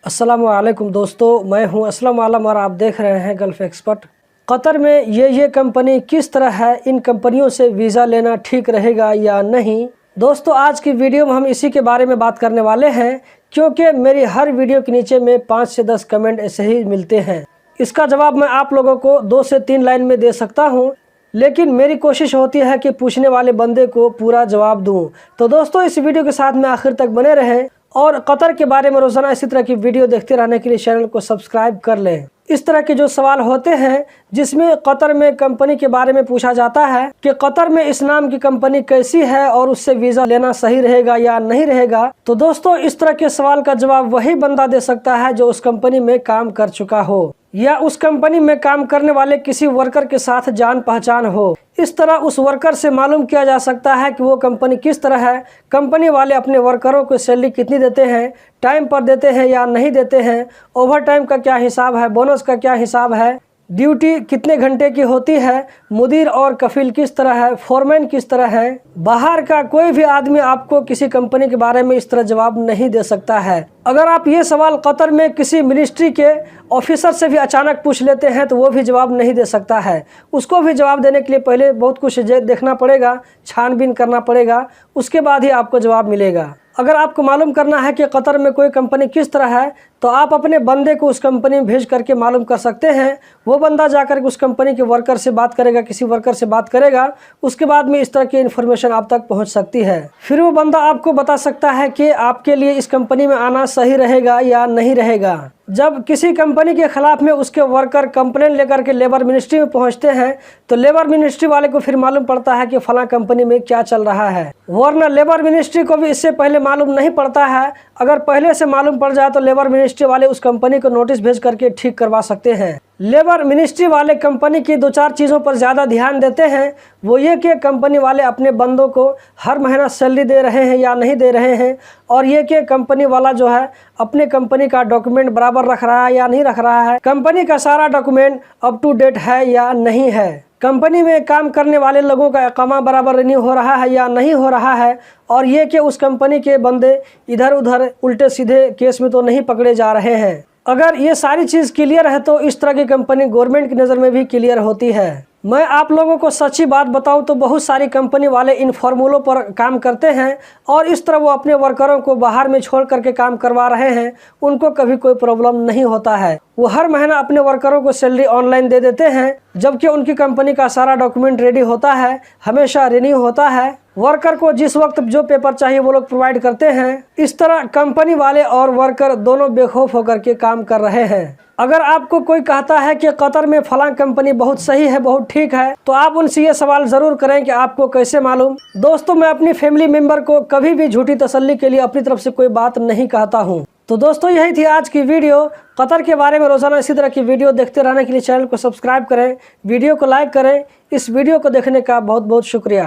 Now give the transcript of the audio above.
अस्सलामुअलैकुम दोस्तों, मैं हूं असलम आलम और आप देख रहे हैं गल्फ़ एक्सपर्ट। कतर में ये कंपनी किस तरह है, इन कंपनियों से वीज़ा लेना ठीक रहेगा या नहीं। दोस्तों, आज की वीडियो में हम इसी के बारे में बात करने वाले हैं, क्योंकि मेरी हर वीडियो के नीचे में 5 से 10 कमेंट ऐसे ही मिलते हैं। इसका जवाब मैं आप लोगों को 2 से 3 लाइन में दे सकता हूँ, लेकिन मेरी कोशिश होती है कि पूछने वाले बंदे को पूरा जवाब दूं। तो दोस्तों, इस वीडियो के साथ में आखिर तक बने रहें और कतर के बारे में रोज़ाना इसी तरह की वीडियो देखते रहने के लिए चैनल को सब्सक्राइब कर लें। इस तरह के जो सवाल होते हैं जिसमें कतर में कंपनी के बारे में पूछा जाता है कि कतर में इस नाम की कंपनी कैसी है और उससे वीज़ा लेना सही रहेगा या नहीं रहेगा, तो दोस्तों इस तरह के सवाल का जवाब वही बंदा दे सकता है जो उस कंपनी में काम कर चुका हो या उस कंपनी में काम करने वाले किसी वर्कर के साथ जान पहचान हो। इस तरह उस वर्कर से मालूम किया जा सकता है कि वो कंपनी किस तरह है, कंपनी वाले अपने वर्करों को सैलरी कितनी देते हैं, टाइम पर देते हैं या नहीं देते हैं, ओवर टाइम का क्या हिसाब है, बोनस का क्या हिसाब है, ड्यूटी कितने घंटे की होती है, मुदीर और कफील किस तरह है, फोरमैन किस तरह है। बाहर का कोई भी आदमी आपको किसी कंपनी के बारे में इस तरह जवाब नहीं दे सकता है। अगर आप ये सवाल कतर में किसी मिनिस्ट्री के ऑफिसर से भी अचानक पूछ लेते हैं तो वो भी जवाब नहीं दे सकता है। उसको भी जवाब देने के लिए पहले बहुत कुछ देखना पड़ेगा, छानबीन करना पड़ेगा, उसके बाद ही आपको जवाब मिलेगा। अगर आपको मालूम करना है कि कतर में कोई कंपनी किस तरह है, तो आप अपने बंदे को उस कंपनी में भेज करके मालूम कर सकते हैं। वो बंदा जाकर उस कंपनी के वर्कर से बात करेगा, किसी वर्कर से बात करेगा, उसके बाद में इस तरह की इन्फॉर्मेशन आप तक पहुंच सकती है। फिर वो बंदा आपको बता सकता है कि आपके लिए इस कंपनी में आना सही रहेगा या नहीं रहेगा। जब किसी कंपनी के खिलाफ में उसके वर्कर कंप्लेन लेकर के लेबर मिनिस्ट्री में पहुंचते हैं, तो लेबर मिनिस्ट्री वाले को फिर मालूम पड़ता है कि फला कंपनी में क्या चल रहा है, वरना लेबर मिनिस्ट्री को भी इससे पहले मालूम नहीं पड़ता है। अगर पहले से मालूम पड़ जाए तो लेबर मिनिस्ट्री वाले उस कंपनी को नोटिस भेज करके ठीक करवा सकते हैं। लेबर मिनिस्ट्री वाले कंपनी की 2-4 चीज़ों पर ज़्यादा ध्यान देते हैं। वो ये कि कंपनी वाले अपने बंदों को हर महीना सैलरी दे रहे हैं या नहीं दे रहे हैं, और ये कि कंपनी वाला जो है अपने कंपनी का डॉक्यूमेंट बराबर रख रहा है या नहीं रख रहा है, कंपनी का सारा डॉक्यूमेंट अप टू डेट है या नहीं है, कंपनी में काम करने वाले लोगों का इकामा बराबर रिन्यू हो रहा है या नहीं हो रहा है, और ये कि उस कंपनी के बंदे इधर उधर उल्टे सीधे केस में तो नहीं पकड़े जा रहे हैं। अगर ये सारी चीज़ क्लियर है तो इस तरह की कंपनी गवर्नमेंट की नज़र में भी क्लियर होती है। मैं आप लोगों को सच्ची बात बताऊं तो बहुत सारी कंपनी वाले इन फॉर्मूलों पर काम करते हैं और इस तरह वो अपने वर्करों को बाहर में छोड़ करके काम करवा रहे हैं। उनको कभी कोई प्रॉब्लम नहीं होता है। वो हर महीना अपने वर्करों को सैलरी ऑनलाइन दे देते हैं, जबकि उनकी कंपनी का सारा डॉक्यूमेंट रेडी होता है, हमेशा रिन्यू होता है। वर्कर को जिस वक्त जो पेपर चाहिए वो लोग प्रोवाइड करते हैं। इस तरह कंपनी वाले और वर्कर दोनों बेखौफ होकर के काम कर रहे हैं। अगर आपको कोई कहता है कि कतर में फलां कंपनी बहुत सही है, बहुत ठीक है, तो आप उनसे ये सवाल ज़रूर करें कि आपको कैसे मालूम। दोस्तों, मैं अपनी फैमिली मेंबर को कभी भी झूठी तसल्ली के लिए अपनी तरफ से कोई बात नहीं कहता हूँ। तो दोस्तों, यही थी आज की वीडियो। कतर के बारे में रोज़ाना इसी तरह की वीडियो देखते रहने के लिए चैनल को सब्सक्राइब करें, वीडियो को लाइक करें। इस वीडियो को देखने का बहुत बहुत शुक्रिया।